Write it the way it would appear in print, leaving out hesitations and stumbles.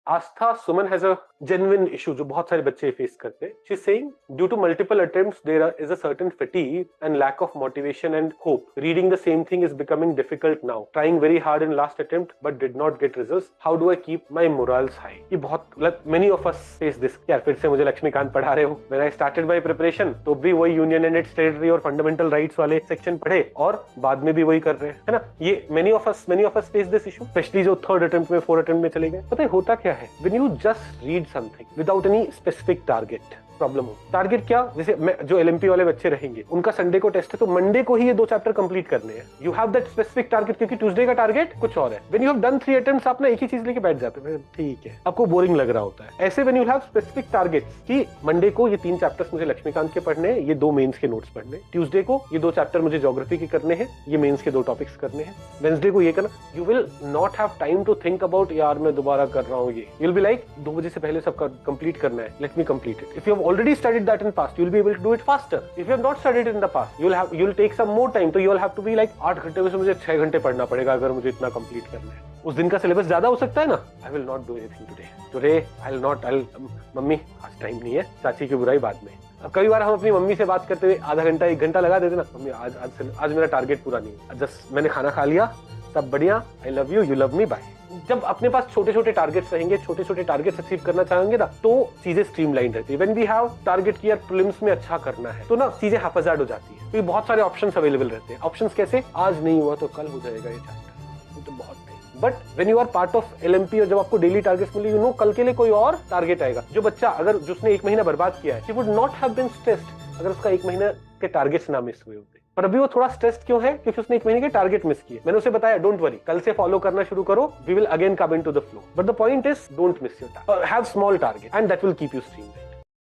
Aastha Suman has a genuine issue जो बहुत सारे बच्चे फेस करते हैं. She's saying due to multiple attempts there is a certain fatigue and lack of motivation and hope. Reading the same thing is becoming difficult now. Trying very hard in last attempt but did not get results. How do I keep my morals high? ये बहुत many of us face this. यार फिर से मुझे लक्ष्मीकांत पढ़ा रहे हो. When I started my preparation तो भी वही यूनियन एंड इट्स टेरिटरी और फंडामेंटल राइट्स वाले सेक्शन पढ़े और बाद में भी वही कर रहे हैं, है ना. ये many of us face this issue, specially जो थर्ड अटेम्प्ट में फोर्थ अटेम्प्ट में चले गए. पता है होता क्या है, when you just read something without any specific target, problem हो. टारगेट क्या, जैसे मैं जो एलएमपी वाले बच्चे रहेंगे उनका संडे को टेस्ट है तो मंडे को ही ये 2 चैप्टर कंप्लीट करने हैं. You have that specific target क्योंकि ट्यूसडे का टारगेट कुछ और है. When you have done 3 attempts आप ना एक ही चीज लेके बैठ जाते हैं, ठीक है, आपको बोरिंग लग रहा होता है. ऐसे when you have specific targets कि मंडे को ये 3 चैप्टर्स मुझे लक्ष्मीकांत के पढ़ने हैं, ये 2 मेंस के नोट्स पढ़ने हैं. ट्यूसडे को ये 2 चैप्टर मुझे ज्योग्राफी के करने हैं, ये मेंस के 2 टॉपिक्स करने हैं. वेडनेसडे को ये करना. You will not have time to think about यार मैं दोबारा कर रहा हूँ ये. यू विल बी लाइक 2 बजे से पहले सब कंप्लीट करना है, let me complete it. If you have already studied that in past, you'll be able to do it faster. If you have not studied in the past, you'll take some more time. तो you'll have to be like 8 घंटे में से मुझे 6 घंटे पढ़ना पड़ेगा अगर मुझे इतना कंप्लीट करना है. उस दिन का सिलेबस ज्यादा हो सकता है ना. I will not do anything today. Mummy आज टाइम नहीं है, चाची की बुराई बाद में. अब कई बार हम अपनी मम्मी से बात करते हुए आधा घंटा 1 घंटा लगा देते ना, मम्मी आज मेरा टारगेट पूरा नहीं है, जस्ट मैंने खाना खा लिया, सब बढ़िया, I love you, you love me, bye. जब अपने पास छोटे छोटे टारगेट्स रहेंगे, छोटे छोटे टारगेट्स अचीव करना चाहेंगे ना, तो चीजें स्ट्रीमलाइन रहती है. व्हेन वी हैव टारगेट की यार प्रीलिम्स में अच्छा करना है तो ना चीजें हाफाजार्ड हो जाती है, क्योंकि बहुत सारे ऑप्शंस अवेलेबल रहते हैं. ऑप्शंस कैसे, आज नहीं हुआ तो कल हो जाएगा ये चैप्टर, तो बहुत नहीं. But when you are part of LMP और जब आपको डेली टारगेट्स मिले, यू नो कल के लिए कोई और टारगेट आएगा. जो बच्चा अगर जिसने 1 महीना बर्बाद किया है, he would not have been stressed अगर उसका 1 महीना के टारगेट्स ना मिस हुए होते. पर अभी वो थोड़ा स्ट्रेस्ड क्यों है, क्योंकि उसने 1 महीने के टारगेट मिस किए. मैंने उसे बताया डोंट वरी, कल से फॉलो करना शुरू करो, we will again come into the flow. But the point is don't miss your target, have small target and that will keep you streamline.